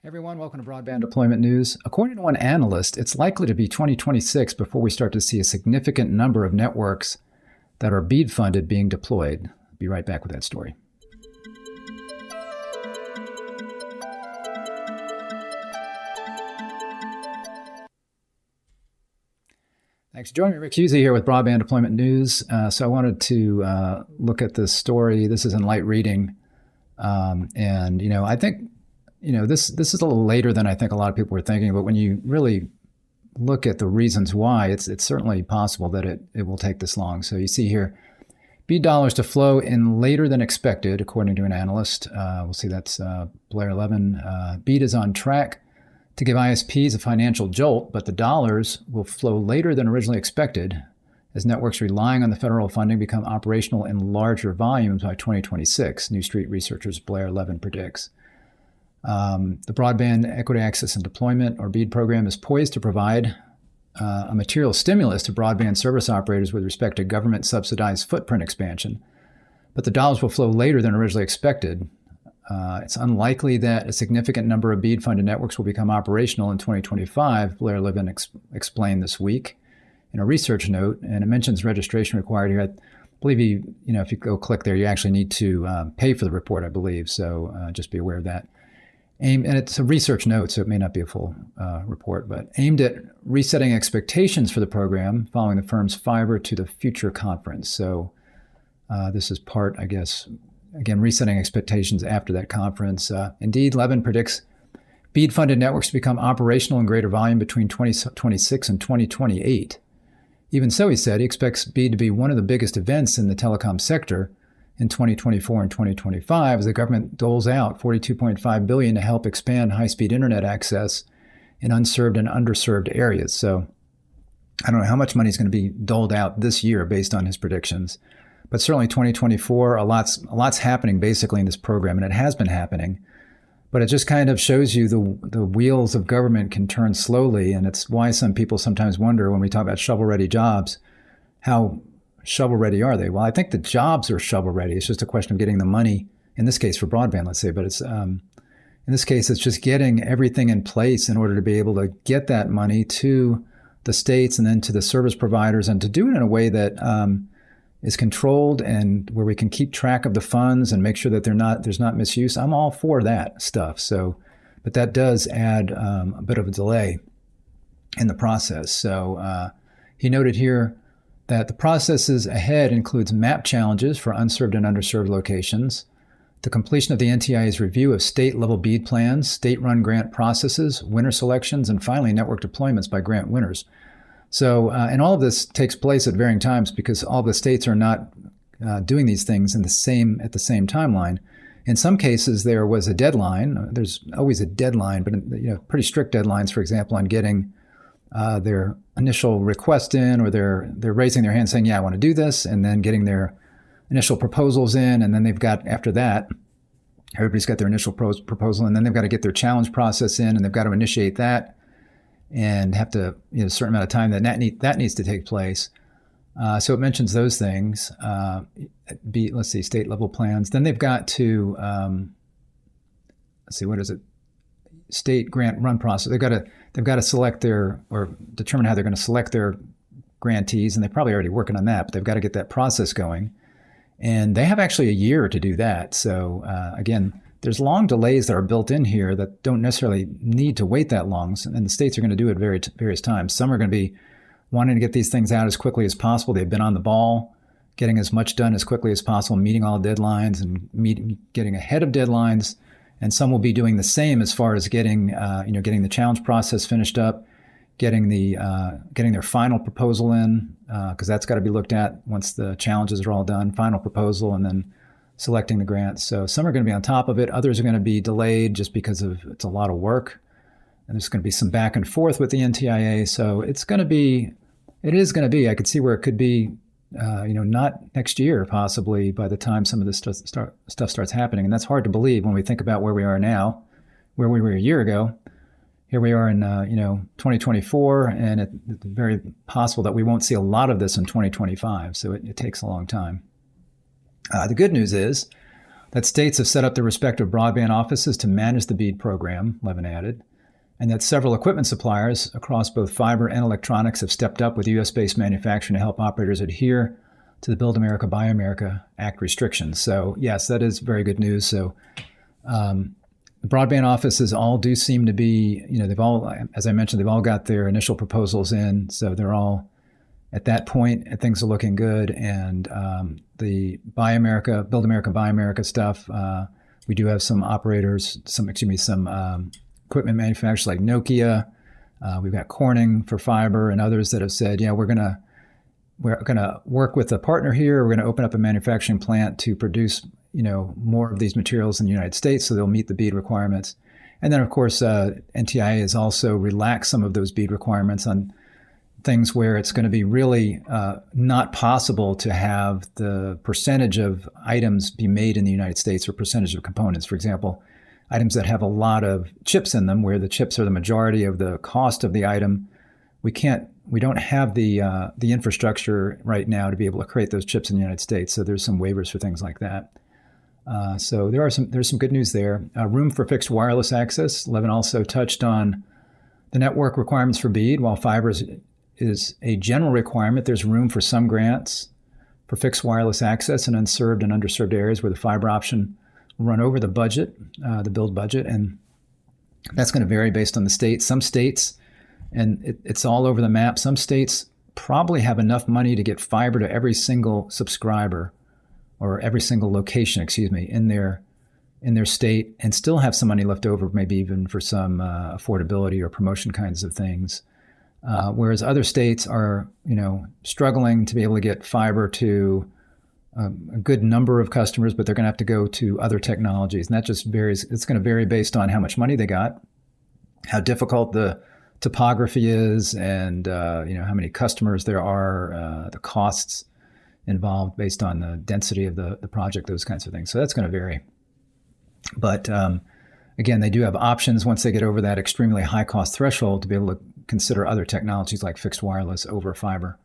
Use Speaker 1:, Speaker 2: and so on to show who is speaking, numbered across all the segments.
Speaker 1: Hey everyone, welcome to Broadband Deployment News. According to one analyst, it's likely to be 2026 before we start to see a significant number of networks that are BEAD funded being deployed. I'll be right back with that story. Thanks for joining me. Rick Husey here with Broadband Deployment News. So I wanted to look at this story. This is in light reading. I think this is a little later than I think a lot of people were thinking, but when you really look at the reasons why, it's certainly possible that it will take this long. So you see here, BEAD dollars to flow in later than expected, according to an analyst. We'll see that's Blair Levin. BEAD is on track to give ISPs a financial jolt, but the dollars will flow later than originally expected as networks relying on the federal funding become operational in larger volumes by 2026, New Street researchers Blair Levin predicts. The Broadband Equity Access and Deployment, or BEAD program, is poised to provide a material stimulus to broadband service operators with respect to government-subsidized footprint expansion, but the dollars will flow later than originally expected. It's unlikely that a significant number of BEAD-funded networks will become operational in 2025, Blair Levin explained this week in a research note, and it mentions registration required here. I believe if you go click there, you actually need to pay for the report, I believe, so just be aware of that. And it's a research note, so it may not be a full report, but aimed at resetting expectations for the program following the firm's Fiber to the Future conference. So this is part, I guess, again, resetting expectations after that conference. Indeed, Levin predicts BEAD-funded networks to become operational in greater volume between 2026 and 2028. Even so, he said, he expects BEAD to be one of the biggest events in the telecom sector in 2024 and 2025 as the government doles out $42.5 billion to help expand high-speed internet access in unserved and underserved areas. So I don't know how much money is going to be doled out this year based on his predictions, but certainly 2024, a lot's happening basically in this program, and it has been happening. But it just kind of shows you the wheels of government can turn slowly, and it's why some people sometimes wonder when we talk about shovel-ready jobs, how shovel-ready are they? Well, I think the jobs are shovel-ready. It's just a question of getting the money, in this case for broadband, let's say, but it's in this case, it's just getting everything in place in order to be able to get that money to the states and then to the service providers, and to do it in a way that is controlled and where we can keep track of the funds and make sure that there's not misuse. I'm all for that stuff. So, but that does add a bit of a delay in the process. So he noted here that the processes ahead includes map challenges for unserved and underserved locations, the completion of the NTIA's review of state-level BEAD plans, state-run grant processes, winner selections, and finally network deployments by grant winners. So, and all of this takes place at varying times because all the states are not doing these things at the same timeline. In some cases, there was a deadline. There's always a deadline, but pretty strict deadlines, for example, on getting their initial request in, or they're raising their hand saying, yeah, I want to do this, and then getting their initial proposals in, and then they've got, after that, everybody's got their initial proposal, and then they've got to get their challenge process in, and they've got to initiate that, and have to, a certain amount of time that needs to take place. So it mentions those things. Let's see, state level plans. Then they've got to, let's see, what is it? State grant run process. They've got to select or determine how they're going to select their grantees, and they're probably already working on that, but they've got to get that process going. And they have actually a year to do that. So again, there's long delays that are built in here that don't necessarily need to wait that long, and the states are going to do it at various times. Some are going to be wanting to get these things out as quickly as possible. They've been on the ball, getting as much done as quickly as possible, meeting all deadlines and getting ahead of deadlines. And some will be doing the same as far as getting the challenge process finished up, getting their final proposal in, because that's got to be looked at once the challenges are all done. Final proposal, and then selecting the grants. So some are going to be on top of it. Others are going to be delayed just because it's a lot of work, and there's going to be some back and forth with the NTIA. So it is going to be. I could see where it could be. Not next year, possibly by the time some of this stuff starts happening. And that's hard to believe when we think about where we are now, where we were a year ago. Here we are in 2024, and it's very possible that we won't see a lot of this in 2025. So it takes a long time. The good news is that states have set up their respective broadband offices to manage the BEAD program, Levin added, and that several equipment suppliers across both fiber and electronics have stepped up with U.S.-based manufacturing to help operators adhere to the Build America, Buy America Act restrictions. So yes, that is very good news. So the broadband offices all do seem to be, they've all, as I mentioned, they've all got their initial proposals in. So they're all at that point, things are looking good. And the Buy America, Build America, Buy America stuff, we do have some operators, some equipment manufacturers like Nokia. We've got Corning for fiber and others that have said, yeah, we're gonna work with a partner here. We're gonna open up a manufacturing plant to produce, more of these materials in the United States, so they'll meet the BEAD requirements. And then, of course, NTIA has also relaxed some of those BEAD requirements on things where it's going to be really not possible to have the percentage of items be made in the United States or percentage of components. For example, items that have a lot of chips in them, where the chips are the majority of the cost of the item. We don't have the infrastructure right now to be able to create those chips in the United States. So there's some waivers for things like that. So there's some good news there. Room for fixed wireless access. Levin also touched on the network requirements for BEAD. While fiber is a general requirement, there's room for some grants for fixed wireless access in unserved and underserved areas where the fiber option will run over the budget, the build budget, and that's going to vary based on the state. Some states, and it's all over the map, some states probably have enough money to get fiber to every single subscriber or every single location, in their state, and still have some money left over, maybe even for some affordability or promotion kinds of things. Whereas other states are, struggling to be able to get fiber to a good number of customers, but they're going to have to go to other technologies. And that just varies. It's going to vary based on how much money they got, how difficult the topography is, and how many customers there are, the costs involved based on the density of the project, those kinds of things. So that's going to vary. But again, they do have options once they get over that extremely high cost threshold to be able to consider other technologies like fixed wireless over fiber.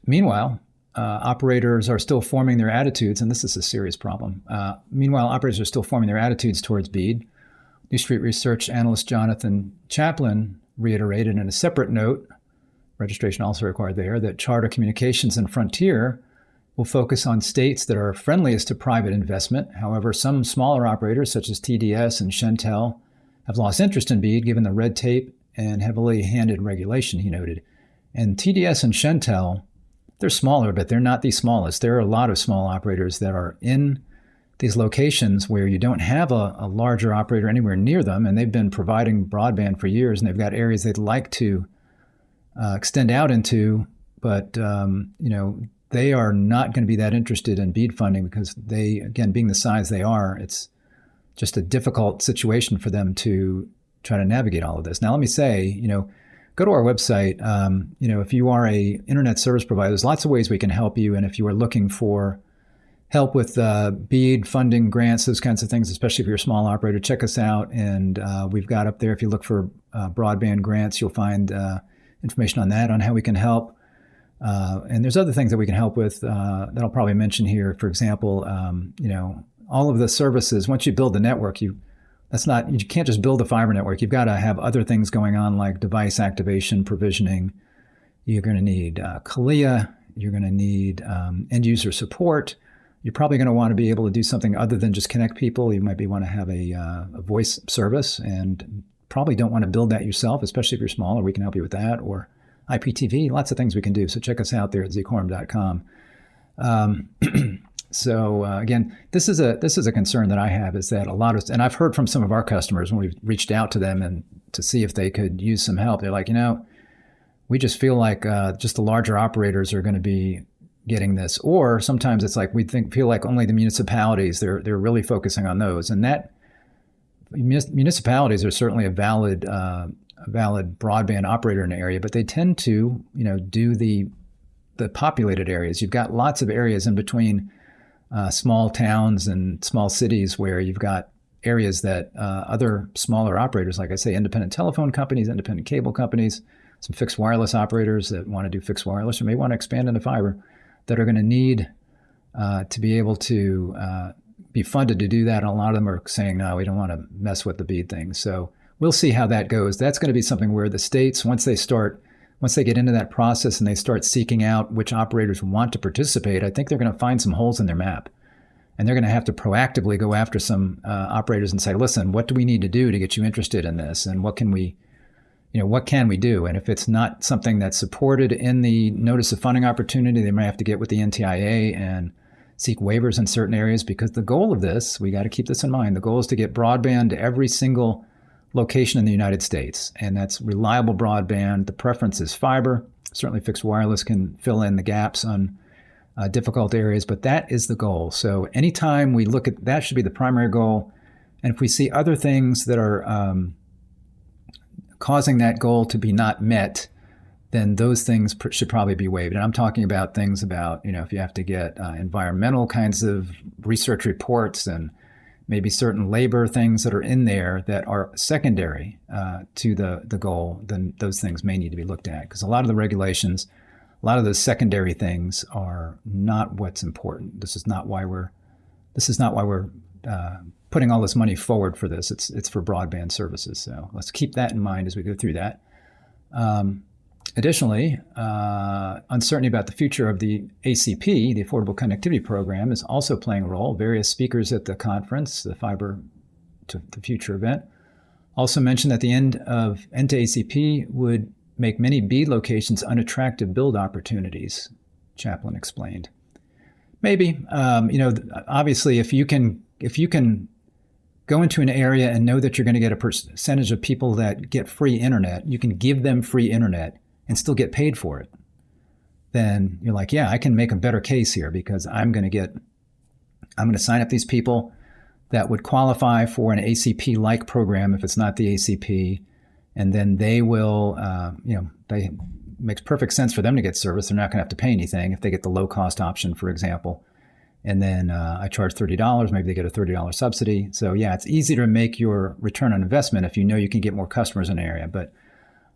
Speaker 1: Meanwhile, operators are still forming their attitudes, and this is a serious problem. Meanwhile, operators are still forming their attitudes towards BEAD. New Street Research analyst Jonathan Chaplin reiterated in a separate note, registration also required there, that Charter Communications and Frontier will focus on states that are friendliest to private investment. However, some smaller operators such as TDS and Shentel have lost interest in BEAD given the red tape and heavily handed regulation, he noted. And TDS and Shentel, they're smaller, but they're not the smallest. There are a lot of small operators that are in these locations where you don't have a larger operator anywhere near them, and they've been providing broadband for years, and they've got areas they'd like to extend out into, but they are not going to be that interested in BEAD funding because they, again, being the size they are, it's just a difficult situation for them to try to navigate all of this. Now, let me say, go to our website. If you are a internet service provider, there's lots of ways we can help you. And if you are looking for help with BEAD funding, grants, those kinds of things, especially if you're a small operator, check us out. And we've got up there, if you look for broadband grants, you'll find information on that, on how we can help. And there's other things that we can help with that I'll probably mention here. For example, all of the services, once you build the network, you can't just build a fiber network. You've got to have other things going on like device activation, provisioning. You're going to need CALIA. You're going to need end user support. You're probably going to want to be able to do something other than just connect people. You might want to have a voice service, and probably don't want to build that yourself, especially if you're smaller. We can help you with that, or IPTV, lots of things we can do. So check us out there at zquorum.com. So again, this is a concern that I have, is that and I've heard from some of our customers when we've reached out to them and to see if they could use some help. They're like, we just feel like just the larger operators are going to be getting this, or sometimes it's like feel like only the municipalities, they're really focusing on those, and that municipalities are certainly a valid broadband operator in an area, but they tend to do the populated areas. You've got lots of areas in between small towns and small cities where you've got areas that other smaller operators, like I say, independent telephone companies, independent cable companies, some fixed wireless operators that want to do fixed wireless or may want to expand into fiber, that are going to need to be able to be funded to do that. And a lot of them are saying, no, we don't want to mess with the BEAD thing. So we'll see how that goes. That's going to be something where the states, once they get into that process and they start seeking out which operators want to participate, I think they're going to find some holes in their map. And they're going to have to proactively go after some operators and say, listen, what do we need to do to get you interested in this? And what can we do? And if it's not something that's supported in the notice of funding opportunity, they might have to get with the NTIA and seek waivers in certain areas, because the goal of this, we got to keep this in mind, the goal is to get broadband to every single location in the United States. And that's reliable broadband. The preference is fiber. Certainly fixed wireless can fill in the gaps on difficult areas, but that is the goal. So anytime we look at that, should be the primary goal. And if we see other things that are causing that goal to be not met, then those things should probably be waived. And I'm talking about things about, if you have to get environmental kinds of research reports and maybe certain labor things that are in there that are secondary to the goal, then those things may need to be looked at, because a lot of the regulations, a lot of those secondary things are not what's important. This is not why we're putting all this money forward for this. It's for broadband services. So let's keep that in mind as we go through that. Additionally, uncertainty about the future of the ACP, the Affordable Connectivity Program, is also playing a role. Various speakers at the conference, the Fiber to the Future event, also mentioned that the end of NTIA would make many BEAD locations unattractive build opportunities, Chaplin explained. Maybe, obviously, if you can go into an area and know that you're going to get a percentage of people that get free internet, you can give them free internet and still get paid for it, then you're like, yeah, I can make a better case here, because I'm going to sign up these people that would qualify for an ACP-like program if it's not the ACP, and then they will, it makes perfect sense for them to get service. They're not going to have to pay anything if they get the low-cost option, for example. And then I charge $30, maybe they get a $30 subsidy. So yeah, it's easy to make your return on investment if you know you can get more customers in an area. But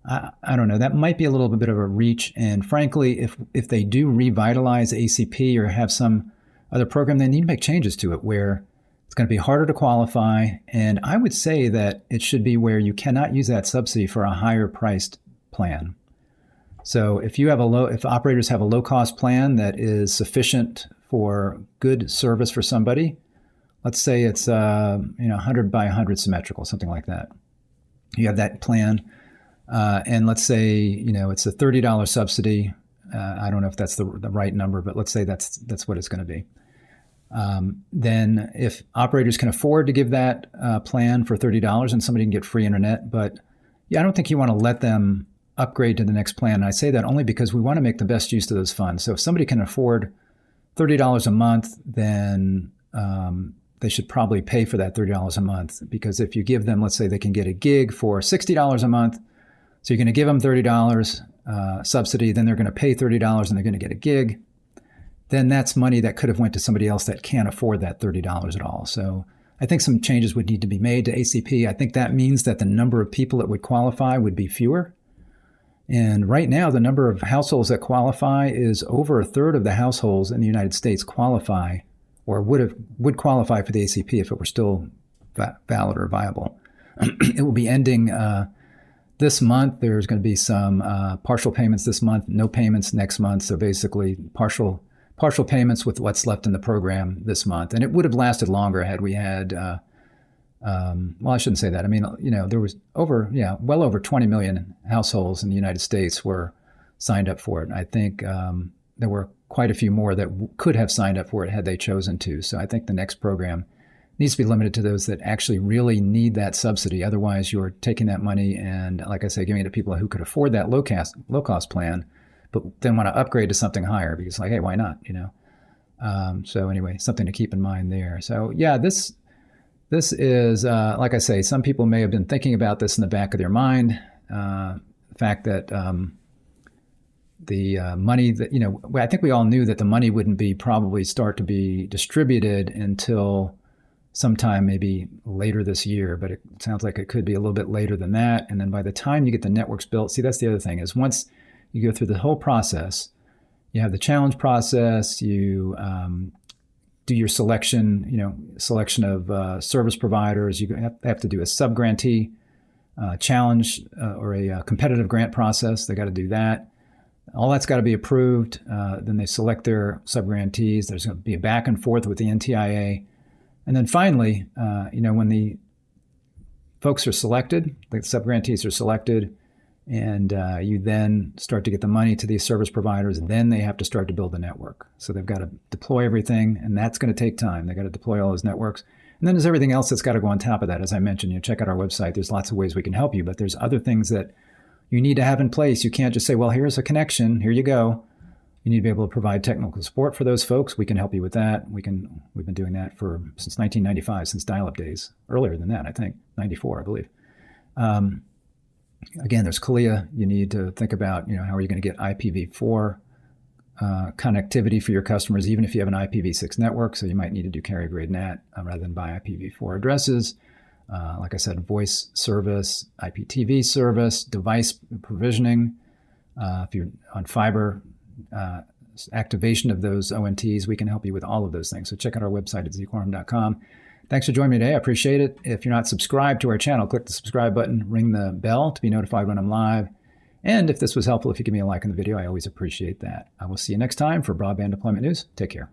Speaker 1: I don't know, that might be a little bit of a reach. And frankly, if they do revitalize ACP or have some other program, they need to make changes to it where it's going to be harder to qualify. And I would say that it should be where you cannot use that subsidy for a higher priced plan. So if operators have a low cost plan that is sufficient for good service for somebody, let's say it's 100 by 100 symmetrical, something like that. You have that plan. And let's say, it's a $30 subsidy. I don't know if that's the right number, but let's say that's what it's going to be. Then if operators can afford to give that plan for $30 and somebody can get free internet, but I don't think you want to let them upgrade to the next plan. And I say that only because we want to make the best use of those funds. So if somebody can afford $30 a month, then they should probably pay for that $30 a month. Because if you give them, let's say they can get a gig for $60 a month, so you're going to give them $30 subsidy, then they're going to pay $30 and they're going to get a gig. Then that's money that could have went to somebody else that can't afford that $30 at all. So I think some changes would need to be made to ACP. I think that means that the number of people that would qualify would be fewer. And right now, the number of households that qualify is over a third of the households in the United States qualify or would qualify for the ACP if it were still valid or viable. It will be ending this month. There's going to be some partial payments this month, no payments next month. So basically partial payments with what's left in the program this month. And it would have lasted longer had we had, I shouldn't say that. I mean, there was well over 20 million households in the United States were signed up for it. And I think there were quite a few more that could have signed up for it had they chosen to. So I think the next program needs to be limited to those that actually really need that subsidy. Otherwise, you're taking that money and, like I say, giving it to people who could afford that low cost plan, but then want to upgrade to something higher because, like, hey, why not? So anyway, something to keep in mind there. So yeah, this is like I say, some people may have been thinking about this in the back of their mind. The fact that the money that I think we all knew that the money wouldn't probably start to be distributed until sometime maybe later this year, but it sounds like it could be a little bit later than that. And then by the time you get the networks built, see, that's the other thing is once you go through the whole process, you have the challenge process, you do your selection, selection of service providers. You have to do a sub-grantee challenge or a competitive grant process. They got to do that. All that's got to be approved. Then they select their sub-grantees. There's going to be a back and forth with the NTIA. And then finally, when the folks are selected, the sub-grantees are selected, and you then start to get the money to these service providers, and then they have to start to build the network. So they've got to deploy everything, and that's going to take time. They've got to deploy all those networks. And then there's everything else that's got to go on top of that. As I mentioned, check out our website. There's lots of ways we can help you, but there's other things that you need to have in place. You can't just say, well, here's a connection, here you go. You need to be able to provide technical support for those folks. We can help you with that. We've been doing that since 1995, since dial-up days. Earlier than that, I think, 94, I believe. Again, there's CALIA. You need to think about, how are you going to get IPv4 connectivity for your customers, even if you have an IPv6 network. So you might need to do carrier grade NAT rather than buy IPv4 addresses. Like I said, voice service, IPTV service, device provisioning. If you're on fiber, activation of those ONTs, we can help you with all of those things. So check out our website at zquorum.com. Thanks for joining me today. I appreciate it. If you're not subscribed to our channel, click the subscribe button, ring the bell to be notified when I'm live. And if this was helpful, if you give me a like on the video, I always appreciate that. I will see you next time for Broadband Deployment News. Take care.